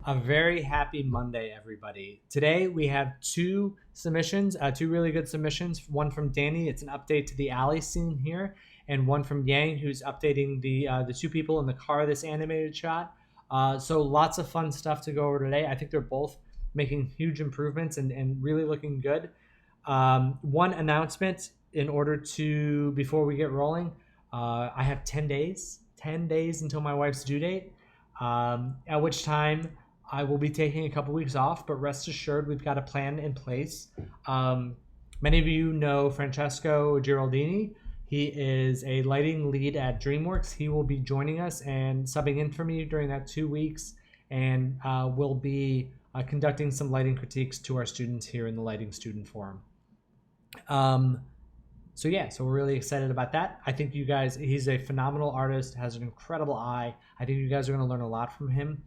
A very happy Monday, everybody. Today we have two submissions, two really good submissions. One from Dani, it's an update to the alley scene here, and one from Yang, who's updating the two people in the car, this animated shot. So lots of fun stuff to go over today. I think they're both making huge improvements and really looking good. One announcement in order to, before we get rolling, I have 10 days until my wife's due date, at which time I will be taking a couple weeks off, but rest assured we've got a plan in place. Many of you know Franchesco Giraldini. He is a lighting lead at DreamWorks. He will be joining us and subbing in for me during that 2 weeks, and will be conducting some lighting critiques to our students here in the Lighting Student Forum. So we're really excited about that. I think you guys, he's a phenomenal artist, has an incredible eye. I think you guys are going to learn a lot from him.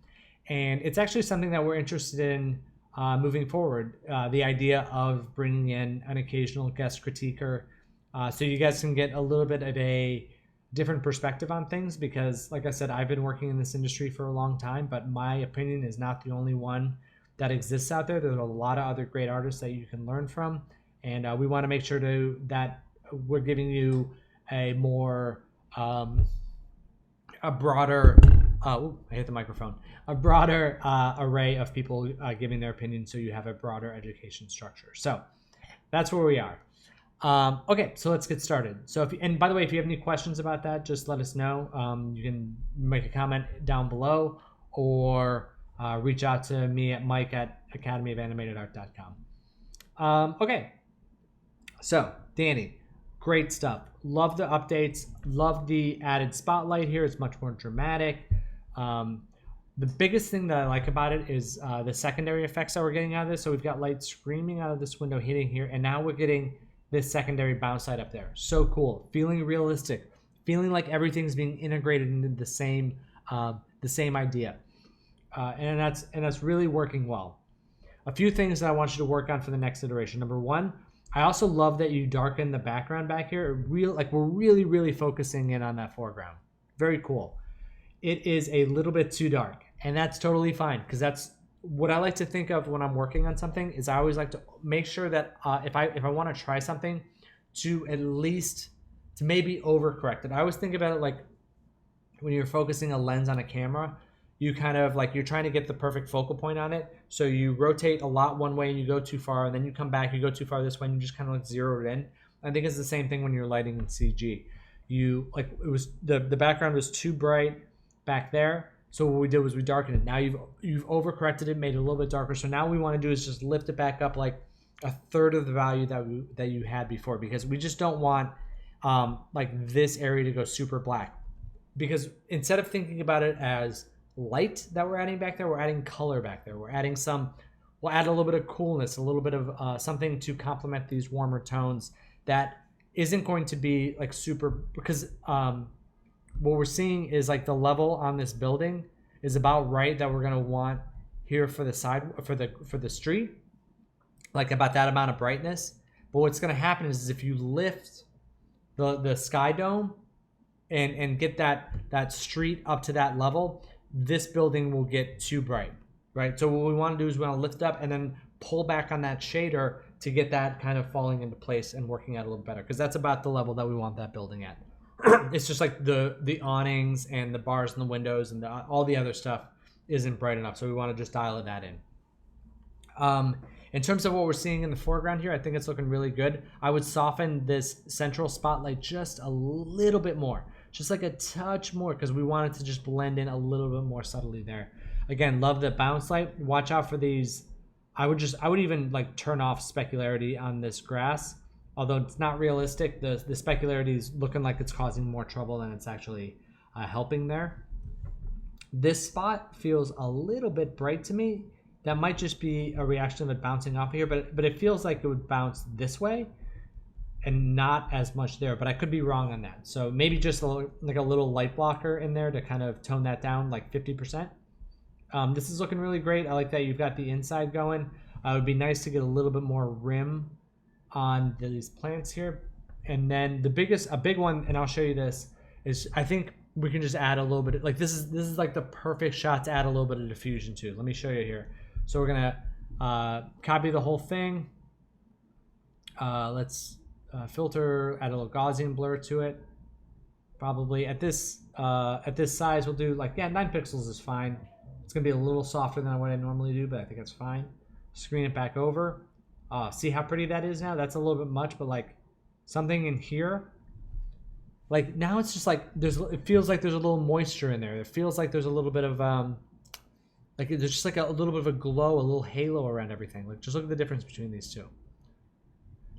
And it's actually something that we're interested in moving forward, the idea of bringing in an occasional guest critiquer, so you guys can get a little bit of a different perspective on things, because like I said, I've been working in this industry for a long time, but my opinion is not the only one that exists out there. There's a lot of other great artists that you can learn from, and we want to make sure that we're giving you a more a broader I hit the microphone. A broader array of people giving their opinion, so you have a broader education structure. So that's where we are. Okay, so let's get started. So and by the way, if you have any questions about that, just let us know. You can make a comment down below, or reach out to me at mike@academyofanimatedart.com. Okay, so Dani, great stuff. Love the updates. Love the added spotlight here. It's much more dramatic. The biggest thing that I like about it is the secondary effects that we're getting out of this. So we've got light screaming out of this window, hitting here, and now we're getting this secondary bounce light up there. So cool, feeling realistic, feeling like everything's being integrated into the same idea, and that's really working well. A few things that I want you to work on for the next iteration. Number one, I also love that you darken the background back here. We're really focusing in on that foreground. Very cool. It is a little bit too dark, and that's totally fine, because that's what I like to think of when I'm working on something. Is I always like to make sure that if I want to try something, to at least to maybe overcorrect it. I always think about it like when you're focusing a lens on a camera, you kind of like, you're trying to get the perfect focal point on it, so you rotate a lot one way and you go too far, and then you come back, you go too far this way, and you just kind of like zero it in. I think it's the same thing when you're lighting in CG. You like, it was the background was too bright back there, so what we did was we darkened it. Now you've overcorrected it, made it a little bit darker, so now what we want to do is just lift it back up like a third of the value that you had before, because we just don't want like this area to go super black, because instead of thinking about it as light that we're adding back there, we're adding color back there. We'll add a little bit of coolness, a little bit of something to complement these warmer tones that isn't going to be like super, because what we're seeing is like the level on this building is about right that we're going to want here for the side, for the street, like about that amount of brightness. But what's going to happen is if you lift the sky dome and get that street up to that level, this building will get too bright, right? So what we want to do is we want to lift up and then pull back on that shader to get that kind of falling into place and working out a little better, because that's about the level that we want that building at. It's just like the awnings and the bars and the windows and all the other stuff isn't bright enough, so we want to just dial that in. In terms of what we're seeing in the foreground here, I think it's looking really good. I would soften this central spotlight just a little bit more, just like a touch more, because we want it to just blend in a little bit more subtly there. Again, love the bounce light. Watch out for these. I would even like turn off specularity on this grass. Although it's not realistic, the specularity is looking like it's causing more trouble than it's actually helping there. This spot feels a little bit bright to me. That might just be a reaction of it bouncing off of here, but it feels like it would bounce this way and not as much there. But I could be wrong on that. So maybe just like a little light blocker in there to kind of tone that down, like 50%. This is looking really great. I like that you've got the inside going. It would be nice to get a little bit more rim on these plants here. And then a big one, and I'll show you this, is I think we can just add a little bit. Like this is like the perfect shot to add a little bit of diffusion to. Let me show you here. So we're gonna copy the whole thing. Let's filter, add a little Gaussian blur to it. Probably at this size, we'll do like, yeah, 9 pixels is fine. It's gonna be a little softer than what I normally do, but I think that's fine. Screen it back over. See how pretty that is now? That's a little bit much, but like something in here, like now it's just like it feels like there's a little moisture in there. It feels like there's a little bit of like there's just like a little bit of a glow, a little halo around everything. Like just look at the difference between these two.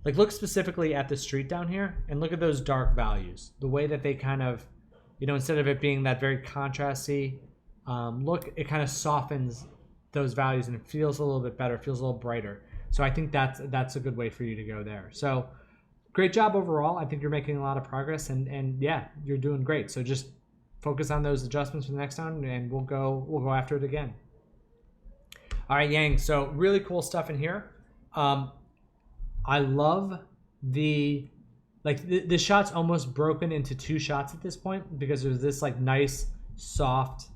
Like look specifically at the street down here and look at those dark values. The way that they kind of, you know, instead of it being that very contrasty look, it kind of softens those values and it feels a little bit better, feels a little brighter. So I think that's a good way for you to go there. So great job overall. I think you're making a lot of progress and yeah, you're doing great. So just focus on those adjustments for the next time and we'll go after it again. All right, Yang. So really cool stuff in here. I love the shot's almost broken into 2 shots at this point because there's this like nice soft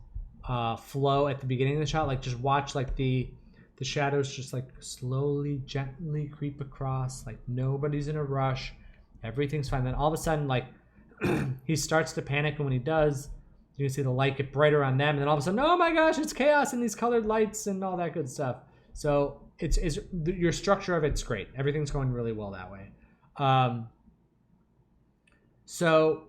flow at the beginning of the shot. Like just watch like the shadows just like slowly, gently creep across. Like nobody's in a rush. Everything's fine. Then all of a sudden, like he starts to panic, and when he does, you can see the light get brighter on them. And then all of a sudden, oh my gosh, it's chaos and these colored lights and all that good stuff. So it's your structure of it's great. Everything's going really well that way. So,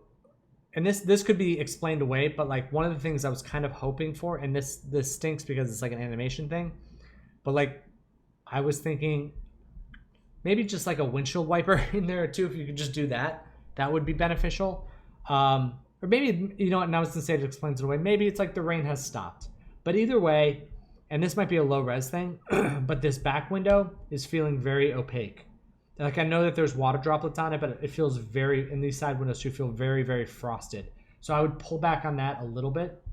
and this could be explained away, but like one of the things I was kind of hoping for, and this stinks because it's like an animation thing, but like I was thinking maybe just like a windshield wiper in there too. If you could just do that, that would be beneficial. Or maybe, you know, and I was gonna say it explains it away. Maybe it's like the rain has stopped, but either way. And this might be a low res thing, but this back window is feeling very opaque. Like I know that there's water droplets on it, but it feels very, in these side windows too, feel very, very frosted. So I would pull back on that a little bit.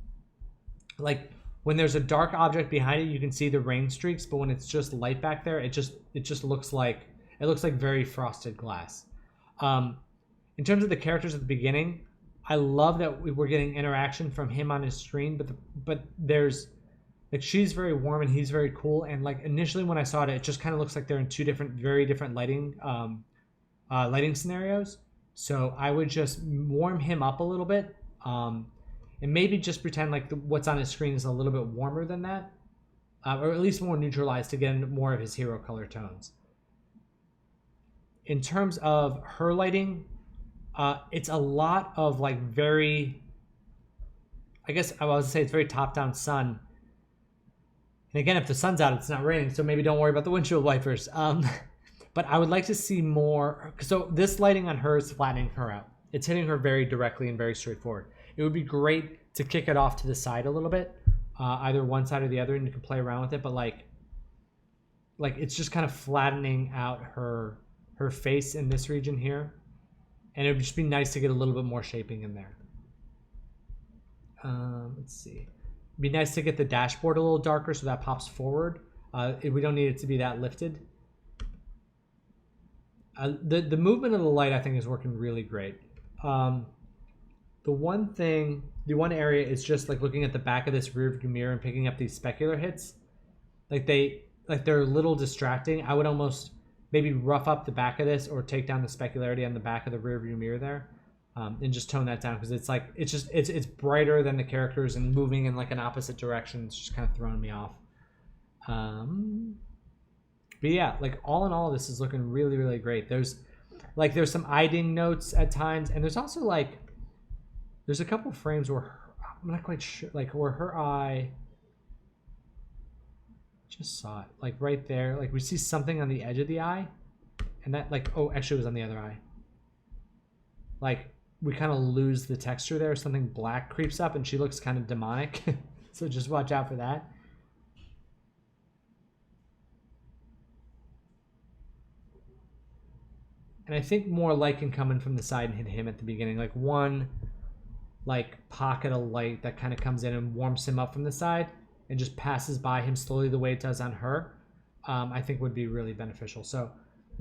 Like when there's a dark object behind it, you can see the rain streaks, but when it's just light back there, it just looks like, it looks like very frosted glass. In terms of the characters at the beginning, I love that we're getting interaction from him on his screen, but there's, like she's very warm and he's very cool, and like initially when I saw it, it just kind of looks like they're in 2 very different lighting scenarios. So I would just warm him up a little bit, and maybe just pretend like what's on his screen is a little bit warmer than that, or at least more neutralized to get into more of his hero color tones. In terms of her lighting, it's a lot of like very, I guess I was gonna say it's very top-down sun. And again, if the sun's out, it's not raining, so maybe don't worry about the windshield wipers. But I would like to see more. So this lighting on her is flattening her out. It's hitting her very directly and very straightforward. It would be great to kick it off to the side a little bit, either one side or the other, and you can play around with it. But like it's just kind of flattening out her face in this region here, and it would just be nice to get a little bit more shaping in there. Let's see. Be nice to get the dashboard a little darker so that pops forward. We don't need it to be that lifted. The movement of the light I think is working really great. The one area is just like looking at the back of this rear view mirror and picking up these specular hits. They're a little distracting. I would almost maybe rough up the back of this or take down the specularity on the back of the rear view mirror there. And just tone that down because it's like it's brighter than the characters and moving in like an opposite direction. It's just kind of throwing me off. But yeah, like all in all, this is looking really, really great. There's some idling notes at times, and there's also like there's a couple frames where I'm not quite sure, like where her eye. Just saw it like right there. Like we see something on the edge of the eye, and that like actually it was on the other eye. Like. We kind of lose the texture there. Something black creeps up and she looks kind of demonic. So just watch out for that. And I think more light can come in from the side and hit him at the beginning. Like one like pocket of light that kind of comes in and warms him up from the side and just passes by him slowly the way it does on her. I think would be really beneficial. So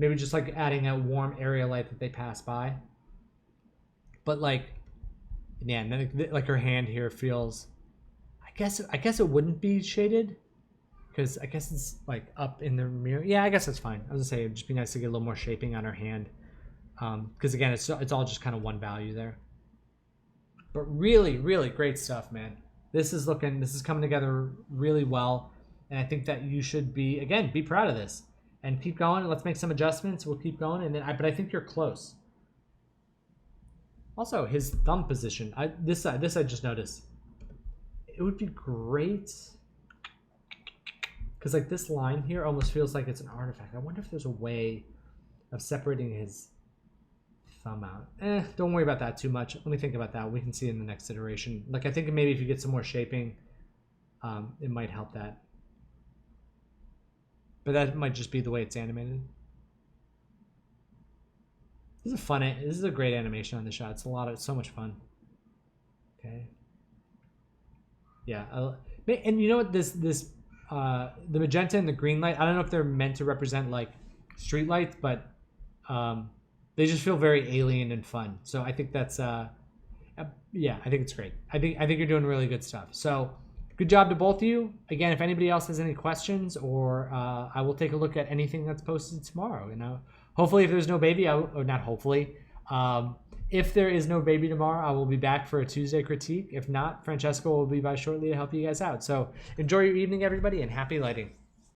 maybe just like adding a warm area light that they pass by. But like Yeah, and then like her hand here feels. I guess it wouldn't be shaded, because I guess it's like up in the mirror. Yeah, I guess that's fine. I was gonna say it'd just be nice to get a little more shaping on her hand, because again, it's all just kind of one value there. But really, really great stuff, man. This is coming together really well, and I think that you should be proud of this and keep going. Let's make some adjustments. We'll keep going, and then but I think you're close. Also, his thumb position. This I just noticed. It would be great because like this line here almost feels like it's an artifact. I wonder if there's a way of separating his thumb out. Don't worry about that too much. Let me think about that. We can see in the next iteration. Like I think maybe if you get some more shaping, it might help that. But that might just be the way it's animated. This is a great animation on the shot. It's so much fun. Okay. Yeah, and you know what? The magenta and the green light. I don't know if they're meant to represent like street lights, but they just feel very alien and fun. So I think that's yeah, I think it's great. I think you're doing really good stuff. So good job to both of you. Again, if anybody else has any questions, or I will take a look at anything that's posted tomorrow. You know, hopefully if there's no baby, or not hopefully. If there is no baby tomorrow, I will be back for a Tuesday critique. If not, Franchesco will be by shortly to help you guys out. So enjoy your evening, everybody, and happy lighting.